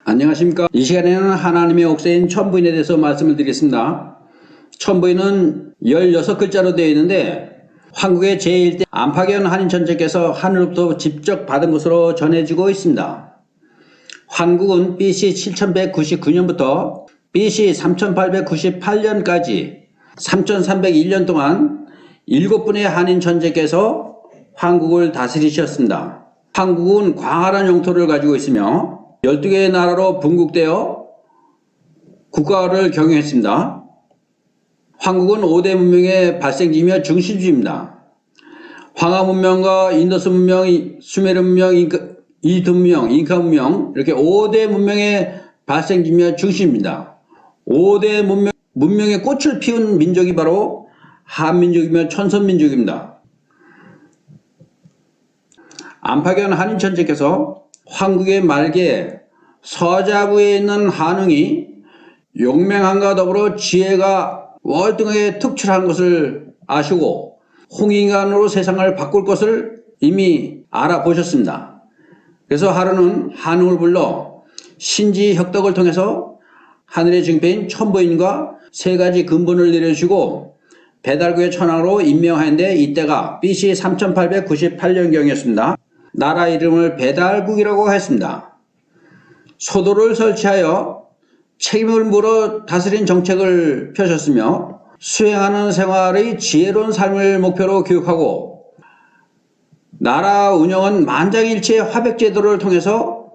안녕하십니까. 이 시간에는 하나님의 옥새인 천부인에 대해서 말씀을 드리겠습니다. 천부인은 16글자로 되어 있는데 한국의 제1대 안팎연 한인천재께서 하늘로부터 직접 받은 것으로 전해지고 있습니다. 한국은 BC 7199년부터 BC 3898년까지 3301년 동안 7분의 한인천재께서 한국을 다스리셨습니다. 한국은 광활한 영토를 가지고 있으며 12개의 나라로 분국되어 국가를 경영했습니다. 한국은 5대 문명의 발생지이며 중심지입니다. 황하 문명과 인더스 문명, 수메르 문명, 이집트 문명, 잉카 문명, 이렇게 5대 문명의 발생지이며 중심입니다. 5대 문명의 꽃을 피운 민족이 바로 한민족이며 천선민족입니다. 안팎연 한인천재께서 한국의 말기에 서자부에 있는 한웅이 용맹함과 더불어 지혜가 월등하게 특출한 것을 아시고 홍인간으로 세상을 바꿀 것을 이미 알아보셨습니다. 그래서 하루는 한웅을 불러 신지혁덕을 통해서 하늘의 증표인 천부인과 3가지 근본을 내려주고 배달구의 천왕으로 임명하였는데 이때가 BC 3898년경이었습니다. 나라 이름을 배달국이라고 했습니다. 소도를 설치하여 책임을 물어 다스린 정책을 펴셨으며 수행하는 생활의 지혜로운 삶을 목표로 교육하고 나라 운영은 만장일치의 화백제도를 통해서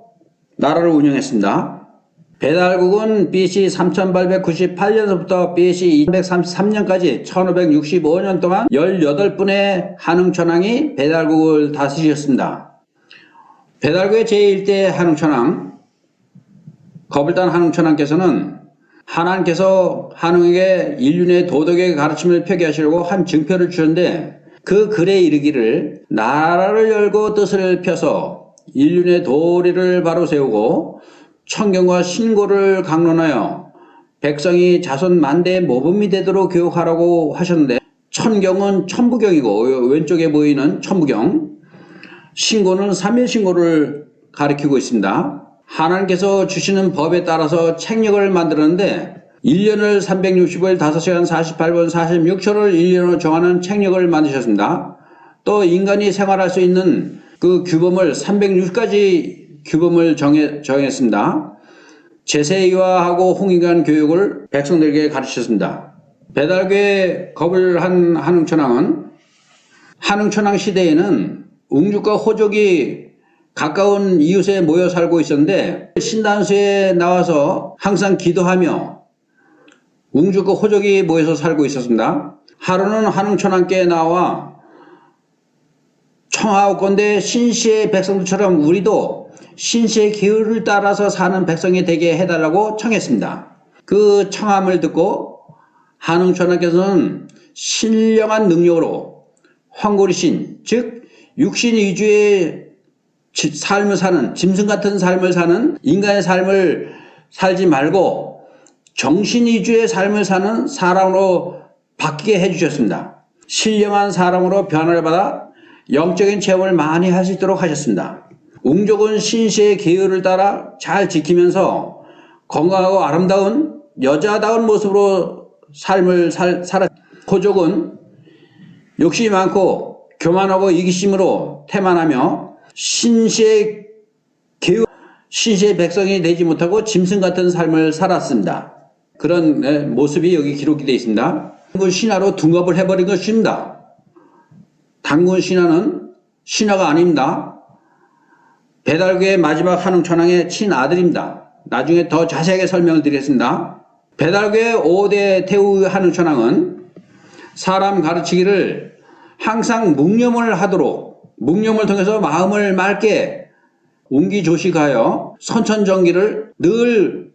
나라를 운영했습니다. 배달국은 BC 3898년부터 BC 233년까지 1565년 동안 18분의 한웅천왕이 배달국을 다스리셨습니다. 배달국의 제1대 한웅천왕 거불단 한웅천왕께서는 하나님께서 한웅에게 인륜의 도덕의 가르침을 펴게 하시려고 한 증표를 주셨는데 그 글에 이르기를 나라를 열고 뜻을 펴서 인륜의 도리를 바로 세우고 천경과 신고를 강론하여 백성이 자손 만대의 모범이 되도록 교육하라고 하셨는데 천경은 천부경이고 왼쪽에 보이는 천부경, 신고는 삼일신고를 가리키고 있습니다. 하나님께서 주시는 법에 따라서 책력을 만들었는데 1년을 365일 5시간 48분 46초를 1년으로 정하는 책력을 만드셨습니다. 또 인간이 생활할 수 있는 그 규범을 360가지 규범을 정했습니다. 제세이화하고 홍인간 교육을 백성들에게 가르쳤습니다. 배달교의 거불한 한웅천왕은 한웅천왕 시대에는 웅죽과 호족이 가까운 이웃에 모여 살고 있었는데 신단수에 나와서 항상 기도하며 웅죽과 호족이 모여서 살고 있었습니다. 하루는 한웅천왕께 나와 청하옵건대 신시의 백성들처럼 우리도 신시의 기율을 따라서 사는 백성이 되게 해달라고 청했습니다. 그 청함을 듣고 한웅천왕께서는 신령한 능력으로 황고리신, 즉 육신 위주의 삶을 사는, 짐승 같은 삶을 사는 인간의 삶을 살지 말고 정신 위주의 삶을 사는 사람으로 바뀌게 해주셨습니다. 신령한 사람으로 변화를 받아 영적인 체험을 많이 할 수 있도록 하셨습니다. 웅족은 신시의 계율을 따라 잘 지키면서 건강하고 아름다운 여자다운 모습으로 삶을 살았. 호족은 욕심이 많고 교만하고 이기심으로 태만하며 신시의 백성이 되지 못하고 짐승 같은 삶을 살았습니다. 그런 모습이 여기 기록이 되어 있습니다. 단군 신하로 둔갑을 해버린 것입니다. 단군 신하는 신하가 아닙니다. 배달국의 마지막 한웅천왕의 친아들입니다. 나중에 더 자세하게 설명을 드리겠습니다. 배달국의 5대 태우 한웅천왕은 사람 가르치기를 항상 묵념을 하도록 묵념을 통해서 마음을 맑게 운기조식하여 선천정기를 늘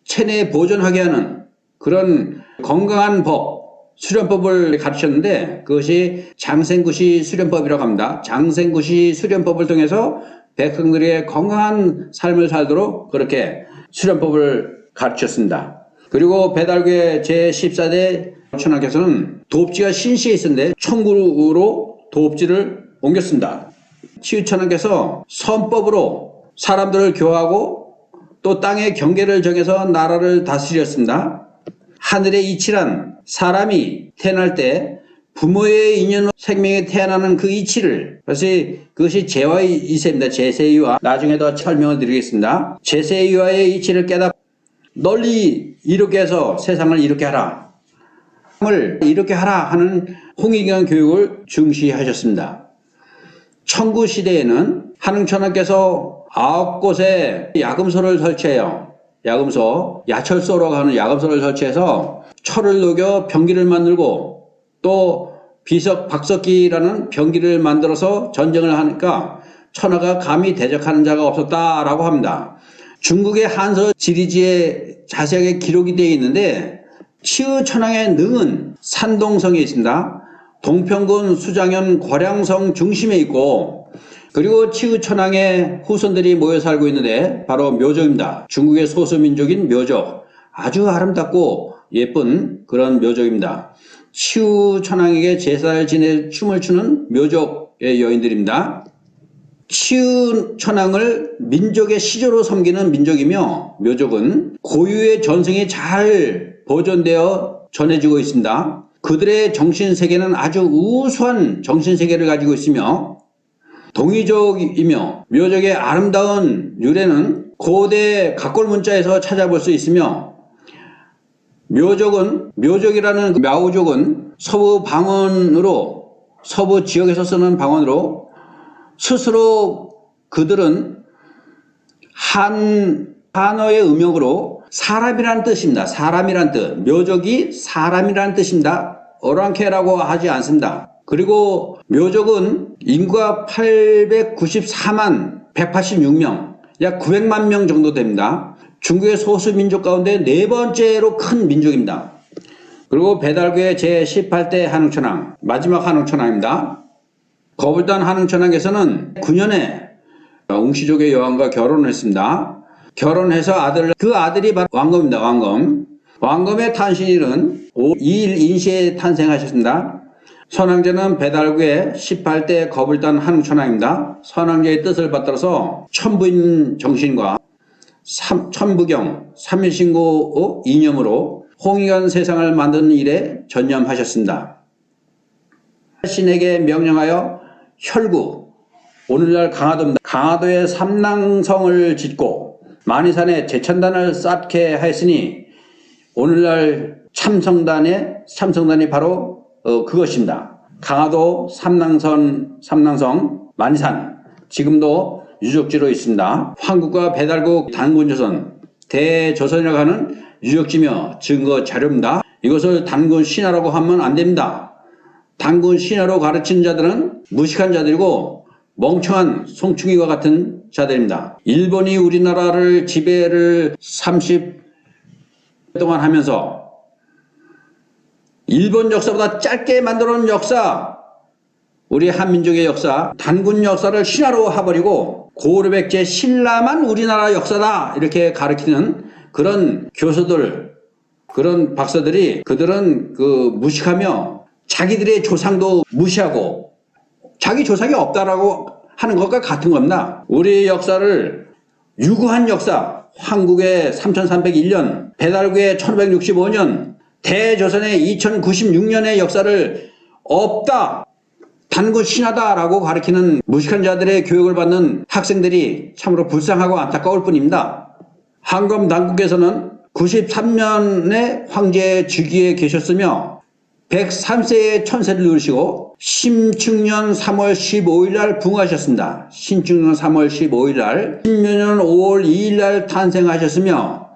체내에 보존하게 하는 그런 건강한 법, 수련법을 가르쳤는데 그것이 장생구시 수련법이라고 합니다. 장생구시 수련법을 통해서 백성들의 건강한 삶을 살도록 그렇게 수련법을 가르쳤습니다. 그리고 배달구의 제14대 천하께서는 도읍지가 신시에 있었는데 청구로 도읍지를 옮겼습니다. 치유천하께서 선법으로 사람들을 교화하고 또 땅의 경계를 정해서 나라를 다스렸습니다. 하늘의 이치란 사람이 태어날 때 부모의 인연으로 생명이 태어나는 그 이치를, 그것이 제와의 이세입니다. 제세이와 나중에 더 설명을 드리겠습니다. 제세이와의 이치를 깨닫고 널리 이렇게 해서 세상을 이렇게 하라, 을 이렇게 하라 하는 홍익경 교육을 중시하셨습니다. 청구 시대에는 한흥천하께서 9곳에 야금소를 설치해요. 야철소라고 하는 야금소를 설치해서 철을 녹여 병기를 만들고 또 비석 박석기라는 병기를 만들어서 전쟁을 하니까 천하가 감히 대적하는 자가 없었다라고 합니다. 중국의 한서 지리지에 자세하게 기록이 되어 있는데 치유천왕의 능은 산동성에 있습니다. 동평군 수장현 괄양성 중심에 있고, 그리고 치유천왕의 후손들이 모여 살고 있는데 바로 묘족입니다. 중국의 소수민족인 묘족, 아주 아름답고 예쁜 그런 묘족입니다. 치유천왕에게 제사를 지내 춤을 추는 묘족의 여인들입니다. 치유천왕을 민족의 시조로 섬기는 민족이며 묘족은 고유의 전승이 잘 보존되어 전해지고 있습니다. 그들의 정신세계는 아주 우수한 정신세계를 가지고 있으며 동이족이며 묘족의 아름다운 유래는 고대 각골문자에서 찾아볼 수 있으며 묘족이라는 мя오족은 서부 지역에서 쓰는 방언으로 스스로 그들은 한어의 음역으로 사람이라는 뜻입니다. 사람이란 뜻. 묘족이 사람이라는 뜻입니다. 어랑케라고 하지 않습니다. 그리고 묘족은 인구가 894만 186명, 약 900만 명 정도 됩니다. 중국의 소수민족 가운데 네 번째로 큰 민족입니다. 그리고 배달구의 제18대 한흥천왕, 마지막 한흥천왕입니다. 거불단 한흥천왕께서는 9년에 웅시족의 여왕과 결혼을 했습니다. 결혼해서 그 아들이 바로 왕검입니다. 왕검의 탄신일은 2일 인시에 탄생하셨습니다. 선왕제는 배달구의 18대 거불단 한흥천왕입니다. 선왕제의 뜻을 받들어서 천부인 정신과 천부경, 삼일신고 이념으로 홍익한 세상을 만드는 일에 전념하셨습니다. 신에게 명령하여 혈구, 오늘날 강화도입니다. 강화도에 삼낭성을 짓고 만이산에 제천단을 쌓게 하였으니 오늘날 참성단이 바로 그것입니다. 강화도 삼낭성 만이산, 지금도 유적지로 있습니다. 황국과 배달국 단군조선, 대조선이라고 하는 유적지며 증거 자료입니다. 이것을 단군 신화라고 하면 안 됩니다. 단군 신화로 가르치는 자들은 무식한 자들이고 멍청한 송충이와 같은 자들입니다. 일본이 우리나라를 지배를 30년 동안 하면서 일본 역사보다 짧게 만들어 놓은 역사, 우리 한민족의 역사, 단군 역사를 신화로 해버리고 고르백제 신라만 우리나라 역사다 이렇게 가르치는 그런 교수들, 그런 박사들이, 그들은 무식하며 자기들의 조상도 무시하고 자기 조상이 없다라고 하는 것과 같은 겁니다. 우리 역사를 유구한 역사, 황국의 3301년, 배달구의 1565년, 대조선의 2096년의 역사를 없다, 단군 신화다라고 가르치는 무식한 자들의 교육을 받는 학생들이 참으로 불쌍하고 안타까울 뿐입니다. 황검 당국에서는 93년에 황제 즉위에 계셨으며 103세의 천세를 누리시고 신축년 3월 15일 날 붕하셨습니다. 신축년 3월 15일 날, 신묘년 5월 2일 날 탄생하셨으며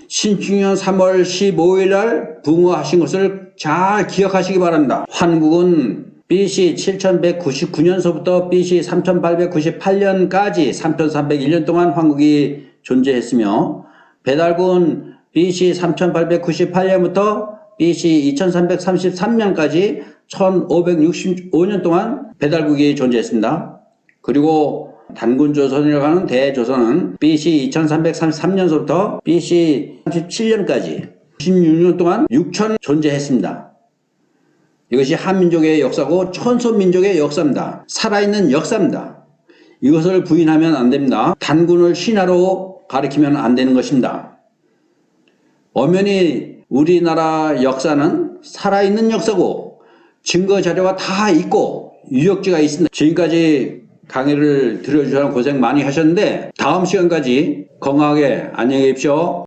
신축년 3월 15일 날 붕어하신 것을 잘 기억하시기 바랍니다. 한국은 BC 7199년서부터 BC 3898년까지 3301년 동안 황국이 존재했으며 배달군 BC 3898년부터 BC 2333년까지 1565년 동안 배달국이 존재했습니다. 그리고 단군조선이라고 하는 대조선은 BC 2333년서부터 BC 37년까지 16년 동안 6천 존재했습니다. 이것이 한민족의 역사고 천손민족의 역사입니다. 살아있는 역사입니다. 이것을 부인하면 안 됩니다. 단군을 신하로 가리키면 안 되는 것입니다. 엄연히 우리나라 역사는 살아있는 역사고 증거 자료가 다 있고 유적지가 있습니다. 지금까지 강의를 들어주셔서 고생 많이 하셨는데 다음 시간까지 건강하게 안녕히 계십시오.